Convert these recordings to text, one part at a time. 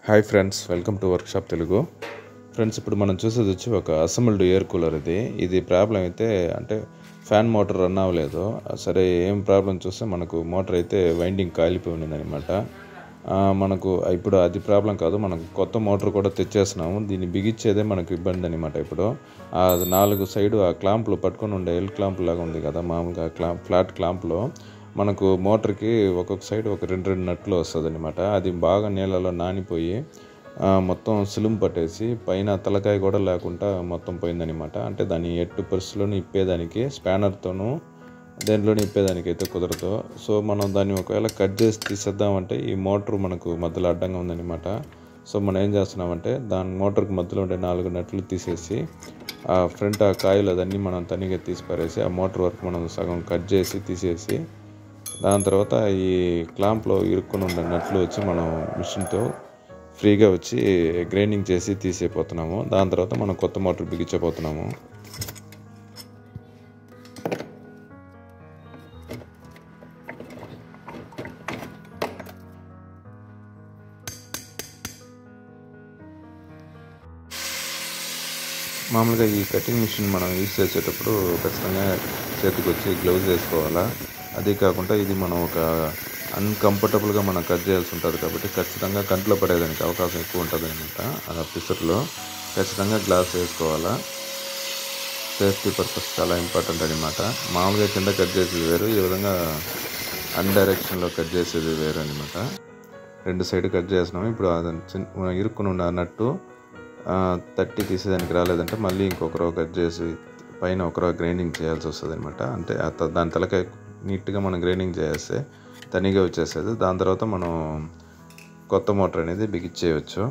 Hi friends, welcome to workshop Telugu. Friends, ఇప్పుడు మనం చూసేది వచ్చి ఒక అసెంబ్ల్డ్ ఎయిర్ కూలర్. ఇది ప్రాబ్లం అయితే అంటే ఫ్యాన్ మోటార్ రన్ అవ్వలేదు. సరే, ఏం ప్రాబ్లం చూస్తే మనకు మోటార్ అయితే వైండింగ్ కాలిపోయి ఉండిందనమాట. మనకు ఇప్పుడు అది ప్రాబ్లం కాదు, మనకు కొత్త మోటార్ కూడా తెచ్చేస్తున్నాము. దీన్ని బిగించేదే మనకు ఇబ్బంది అనమాట. ఇప్పుడు అది 4 సైడు ఆ క్లాంప్లో పట్టుకొని ఉండే ఎల్ క్లాంప్ లాగా ఉంది కదా, మామూలుగా ఫ్లాట్ క్లాంప్లో మనకు మోటార్కి ఒక్కొక్క సైడ్ ఒక 2 నట్లు వస్తుంది అనమాట. అది బాగా నీళ్ళలో నానిపోయి మొత్తం సులుము పట్టేసి పైన తలకాయ కూడా లేకుండా మొత్తం పోయిందనమాట. అంటే దాన్ని ఎట్టు పరిస్థితుల్లోనూ ఇప్పేదానికి స్పానర్తోనూ దేంట్లోనే ఇప్పేదానికి అయితే కుదరదు. సో మనం దాన్ని ఒకవేళ కట్ చేసి తీసేద్దామంటే ఈ మోటార్ మనకు మధ్యలో అడ్డంగా ఉందన్నమాట. సో మనం ఏం చేస్తున్నామంటే దాని మోటార్కి మధ్యలో ఉండే 4 నట్లు తీసేసి ఆ ఫ్రంట్ ఆ కాయలు అదన్నీ మనం తనిగా తీసి పారేసి ఆ మోటార్ వరకు మనం సగం కట్ చేసి తీసేసి దాని తర్వాత ఈ క్లాంప్లో ఇరుక్కుని ఉండే నట్లు వచ్చి మనం మిషన్తో ఫ్రీగా వచ్చి గ్రైండింగ్ చేసి తీసేపోతున్నాము. దాని తర్వాత మనం కొత్త మోటార్ బిగించబోతున్నాము. మామూలుగా ఈ కటింగ్ మిషన్ మనం యూజ్ చేసేటప్పుడు ఖచ్చితంగా చేతికి వచ్చి గ్లౌజ్ వేసుకోవాలా. అదే కాకుండా ఇది మనం ఒక అన్కంఫర్టబుల్గా మనం కట్ చేయాల్సి ఉంటుంది కాబట్టి ఖచ్చితంగా కంట్లో పడేదానికి అవకాశం ఎక్కువ ఉంటుంది అనమాట. ఆ పిసర్లో ఖచ్చితంగా గ్లాస్ వేసుకోవాలా. సేఫ్టీ పర్పస్ చాలా ఇంపార్టెంట్ అనమాట. మామూలుగా కింద కట్ చేసేది వేరు, ఈ విధంగా అన్ డైరెక్షన్లో కట్ చేసేది వేరు అనమాట. 2 సైడ్ కట్ చేసినాము. ఇప్పుడు అది ఇరుక్కుని ఉన్న నట్టు తట్టి తీసేదానికి రాలేదంటే మళ్ళీ ఇంకొక రో కట్ చేసి పైన ఒక రో గ్రైండింగ్ చేయాల్సి వస్తుంది అనమాట. అంటే దాని తలకాయ నీట్గా మనం గ్రైండింగ్ చేస్తే తనిగా వచ్చేస్తుంది. దాని తర్వాత మనం కొత్త మోటార్ అనేది బిగించేయవచ్చు.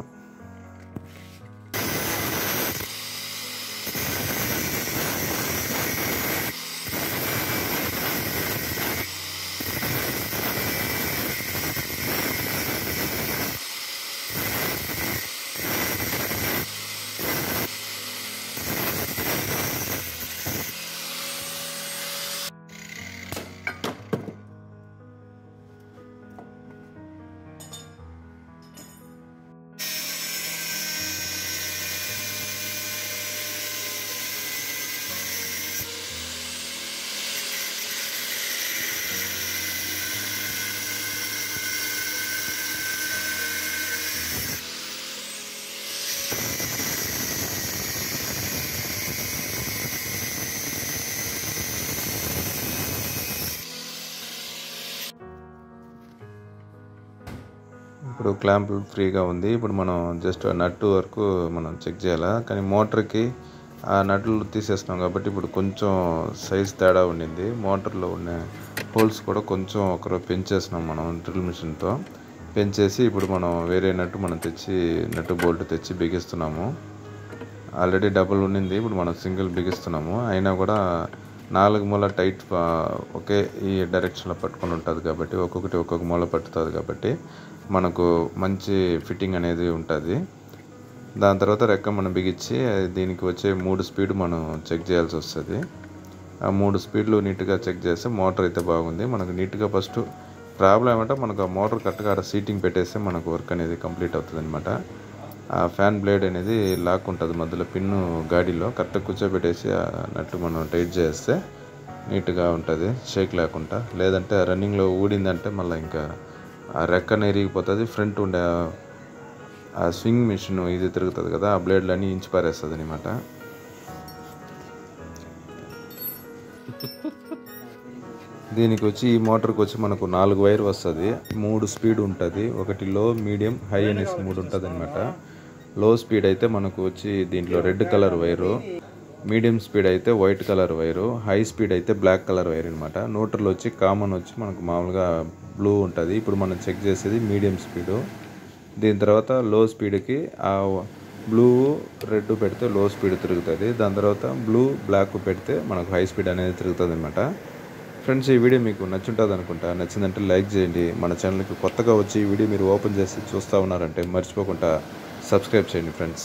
ఇప్పుడు క్లాంప్ ఫ్రీగా ఉంది. ఇప్పుడు మనం జస్ట్ నట్టు వరకు మనం చెక్ చేయాలా. కానీ మోటార్కి ఆ నట్లు తీసేస్తున్నాం కాబట్టి ఇప్పుడు కొంచెం సైజ్ తేడా ఉండింది. మోటార్లో ఉన్న హోల్స్ కూడా కొంచెం ఒకరు పెంచేసినాం మనం డ్రిల్ మిషన్తో. పెంచేసి ఇప్పుడు మనం వేరే నట్టు మనం తెచ్చి నట్టు బోల్ట్ తెచ్చి బిగిస్తున్నాము. ఆల్రెడీ డబుల్ ఉండింది, ఇప్పుడు మనం సింగిల్ బిగిస్తున్నాము. అయినా కూడా 4 మూల టైట్ ఒకే ఈ డైరెక్షన్లో పట్టుకొని ఉంటుంది కాబట్టి ఒక్కొక్క మూల పట్టుతుంది కాబట్టి మనకు మంచి ఫిట్టింగ్ అనేది ఉంటుంది. దాని తర్వాత రెక్క మనం బిగించి దీనికి వచ్చే 3 స్పీడ్ మనం చెక్ చేయాల్సి వస్తుంది. ఆ 3 స్పీడ్లు నీట్గా చెక్ చేస్తే మోటార్ అయితే బాగుంది. మనకు నీట్గా ఫస్ట్ ప్రాబ్లం ఏమంటే మనకు ఆ మోటార్ కరెక్ట్గా సీటింగ్ పెట్టేస్తే మనకు వర్క్ అనేది కంప్లీట్ అవుతుంది అనమాట. ఆ ఫ్యాన్ బ్లేడ్ అనేది లాక్ ఉంటుంది మధ్యలో పిన్ను గాడిలో కరెక్ట్గా కూర్చోబెట్టేసి నట్టు మనం టైట్ చేస్తే నీట్గా ఉంటుంది, షేక్ లేకుండా. లేదంటే రన్నింగ్లో ఊడిందంటే మళ్ళీ ఇంకా ఆ రెక్కన ఎరిగిపోతుంది. ఫ్రంట్ ఉండే ఆ స్వింగ్ మిషన్ ఇది తిరుగుతుంది కదా, ఆ బ్లేడ్లన్నీ ఇంచి పారేస్తుంది అనమాట. దీనికి వచ్చి ఈ మోటార్కి వచ్చి మనకు 4 వైర్ వస్తుంది. 3 స్పీడ్ ఉంటుంది. ఒకటి లో, మీడియం, హై అనేసి 3 ఉంటుంది అనమాట. లో స్పీడ్ అయితే మనకు వచ్చి దీంట్లో red colour wire, medium speed అయితే white colour wire, high speed అయితే బ్లాక్ కలర్ వైర్ అనమాట. న్యూట్రల్ వచ్చి కామన్ వచ్చి మనకు మామూలుగా బ్లూ ఉంటుంది. ఇప్పుడు మనం చెక్ చేసేది మీడియం స్పీడు. దీని తర్వాత లో స్పీడ్కి ఆ బ్లూ రెడ్ పెడితే లో స్పీడ్ తిరుగుతుంది. దాని తర్వాత బ్లూ బ్లాక్ పెడితే మనకు హై స్పీడ్ అనేది తిరుగుతుంది అనమాట. ఫ్రెండ్స్, ఈ వీడియో మీకు నచ్చుంటుంది అనుకుంటా. నచ్చిందంటే లైక్ చేయండి. మన ఛానల్కి కొత్తగా వచ్చి ఈ వీడియో మీరు ఓపెన్ చేసి చూస్తూ ఉన్నారంటే మర్చిపోకుండా సబ్స్క్రైబ్ చేయండి ఫ్రెండ్స్.